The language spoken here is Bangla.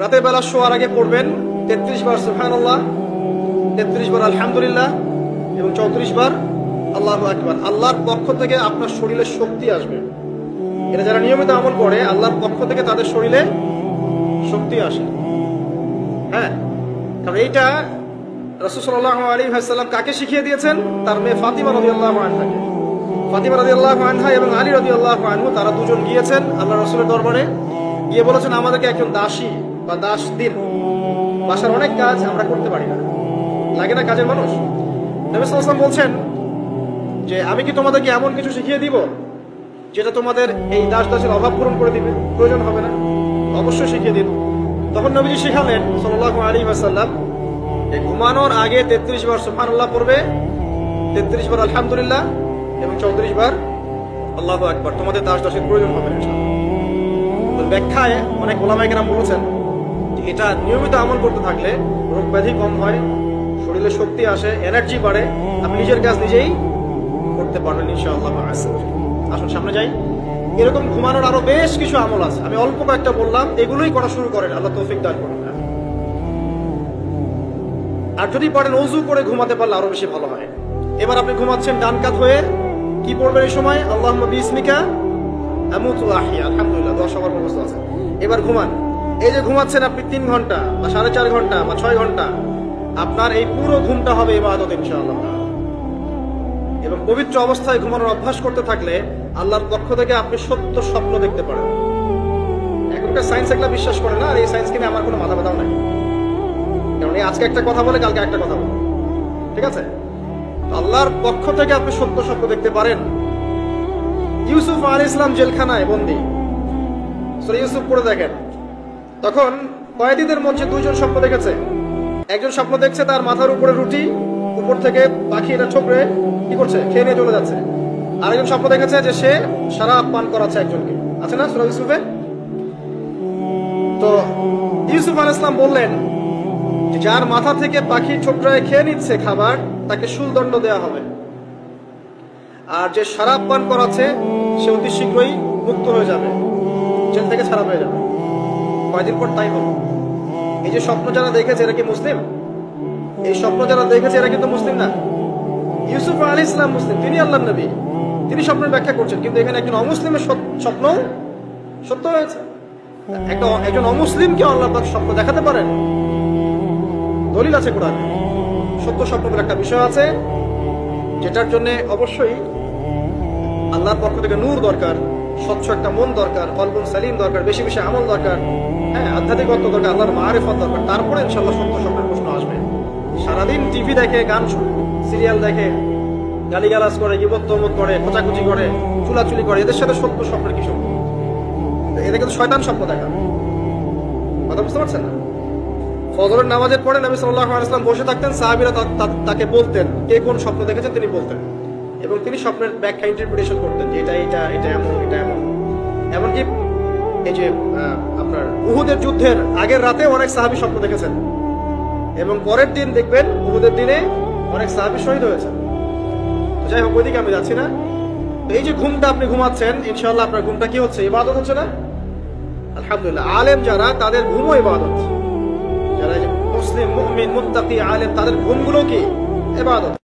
রাতের বেলা শোয়ার আগে পড়বেন 33 বার সুবহানাল্লাহ, 33 বার আলহামদুলিল্লাহ এবং 34 বার আল্লাহু আকবার। আল্লাহর পক্ষ থেকে আপনার শরীরে শক্তি আসবে। এটা যারা নিয়মিত আমল করে আল্লাহর পক্ষ থেকে তাদের শরীরে শক্তি আসে। হ্যাঁ, কারণ এইটা রাসূল সাল্লাল্লাহু আলাইহি ওয়াসাল্লাম কাকে শিখিয়ে দিয়েছেন? তার মেয়ে ফাতিমা রাদিয়াল্লাহু আনহাকে। ফাতিমা রাদিয়াল্লাহু আনহা এবং আলী রাদিয়াল্লাহু আনহু তারা দুজন গিয়েছেন আল্লাহ রাসূলের দরবারে, গিয়ে বলেছেন আমাদেরকে একজন দাসী বা দাস দিন, বাসার অনেক কাজ আমরা করতে পারি না, লাগে না কাজের মানুষ। নবী সাল্লাল্লাহু আলাইহি ওয়াসাল্লাম বলছেন যে আমি কি তোমাদেরকে এমন কিছু শিখিয়ে দিব যেটা তোমাদের এই দাস দাসের অভাব পূরণ করে দিবে, প্রয়োজন হবে না? অবশ্যই শিখিয়ে দিন। তখন নবীজি শিখালেন সাল্লাল্লাহু আলাইহি ওয়াসাল্লাম এই ঘুমানোর আগে 33 বার সুবহানাল্লাহ পড়বে, 33 বার আলহামদুলিল্লাহ এবং 34 বার আল্লাহু আকবার। তোমাদের দাস দাসের প্রয়োজন হবে না ইনশাআল্লাহ। ব্যাখ্যায় অনেক ওলামায়ে কেরাম বলেছেন যে এটা নিয়মিত আমল করতে থাকলে রোগ ব্যাধি কম হয়, শরীরে শক্তি আসে, এনার্জি বাড়ে, আপনি নিজের কাজ নিজেই করতে পারবেন ইনশাআল্লাহ। আসুন সামনে যাই। এরকম ঘুমানোর আরো বেশ কিছু আমল আছে, আমি অল্প কয়েকটা বললাম, এগুলোই করা শুরু করেন, আল্লাহ তৌফিক দান করুন। আর যদি পারেন ওযু করে ঘুমাতে পারলে আরো বেশি ভালো হয়। এবার আপনি ঘুমাচ্ছেন ডান কাত হয়ে, কি পড়বেন এই সময়? আল্লাহুম্মা বিসমিকা আমুতু ওয়া আহইয়া, আলহামদুলিল্লাহ, দোয়া সবার ব্যবস্থা আছে। এবার ঘুমান। এই যে ঘুমাচ্ছেন আপনি 3 ঘন্টা বা 4.5 ঘন্টা বা 6 ঘন্টা, আপনার এই পুরো ঘুমটা হবে ইবাদত ইনশাআল্লাহ। এবং পবিত্র অবস্থায় ঘুমানোর অভ্যাস করতে থাকলে আল্লাহর পক্ষ থেকে আপনি সত্য স্বপ্ন দেখতে পারেন। এখনকার সায়েন্স এগুলা বিশ্বাস করে না, আর এই সায়েন্সকে নিয়ে আমার কোনো মাথা ব্যথাও নাই, কারণ এই আজকে একটা কথা বলে কালকে একটা কথা বলে, ঠিক আছে? আল্লাহর পক্ষ থেকে আপনি সত্য স্বপ্ন দেখতে পারেন। ইউসুফ আলাইহিস সালাম জেলখানায় বন্দী, সূরা ইউসুফ পড়ে দেখেন। তখন কয়েদিদের মধ্যে দুইজন স্বপ্ন দেখেছে। একজন স্বপ্ন দেখছে তার মাথার উপরে রুটি, উপর থেকে পাখি এটা ঠোকরে কি করছে, খেয়ে নিয়ে চলে যাচ্ছে। আরেকজন স্বপ্ন দেখেছে যে সে শরাব পান করাচ্ছে একজনকে, আছে না সূরা ইউসুফে? তো ইউসুফ আলাইহিস সালাম বললেন যে যার মাথা থেকে পাখি ঠোকরায় খেয়ে নিচ্ছে খাবার, তাকে শুলদণ্ড দেওয়া হবে। আর যে শরাব পান করাচ্ছে সে অতি শীঘ্রই মুক্ত হয়ে যাবে, জেল থেকে ছাড়া হয়ে যাবে। কয়দিন পর তাই হলো। এই যে স্বপ্ন যারা দেখেছে এরা কি মুসলিম? এই স্বপ্ন যারা দেখেছে এরা কিন্তু মুসলিম না। ইউসুফ আলাইহিস সালাম মুসলিম, তিনি আল্লাহর নবী, তিনি স্বপ্নের ব্যাখ্যা করছেন, কিন্তু এখানে একজন অমুসলিমের স্বপ্ন সত্য হয়েছে। একজন অমুসলিমকে আল্লাহ পাক স্বপ্ন দেখাতে পারেন, দলিল আছে কোরআনে। সত্য স্বপ্নের একটা বিষয় আছে যেটার জন্য অবশ্যই আল্লাহর পক্ষ থেকে নূর দরকার, স্বচ্ছ একটা মন দরকার, কলবুন সালিম দরকার, বেশি বেশি আমল দরকার, হ্যাঁ, আধ্যাত্মিকত্ব দরকার, আল্লাহর মারিফত দরকার। তারপরে ইনশাআল্লাহ সত্য স্বপ্নের প্রশ্ন আসবে। সারাদিন টিভি দেখে, গান সিরিয়াল দেখে, গালিগালাজ করে, গীবত তহমত করে, খোঁচাখুচি করে, চুলাচুলি করে, এদের সাথে সত্য স্বপ্নের কি সম্পর্ক? এদের কিন্তু শয়তান স্বপ্ন দেখা। কথা বুঝতে পারছেন না? ফজরের নামাজের পরে নবী সাল্লাল্লাহু আলাইহি ওয়াসাল্লাম বসে থাকতেন, সাহাবীরা তাকে বলতেন কে কোন স্বপ্ন দেখেছেন, তিনি বলতেন, এবং তিনি স্বপ্নের ব্যাখ্যা ইন্টারপ্রিটেশন করতেন যে এটা এটা এটা এমন, এটা এমন। এমনকি এই যে আপনার উহুদের যুদ্ধের আগের রাতে অনেক সাহাবী স্বপ্ন দেখেছেন, এবং পরের দিন দেখবেন উহুদের দিনে অনেক সাহাবী শহীদ হয়েছে। তো যাই হোক, ওইদিকে আমি যাচ্ছি না। তো এই যে ঘুমটা আপনি ঘুমাচ্ছেন, ইনশাআল্লাহ আপনার ঘুমটা কি হচ্ছে? ইবাদত হচ্ছে না? আলহামদুলিল্লাহ। আলেম যারা, তাদের ঘুমও ইবাদত। যারা মুসলিম, মুমিন, মুত্তাকি, আলেম, তাদের ঘুমগুলো কি ইবাদত।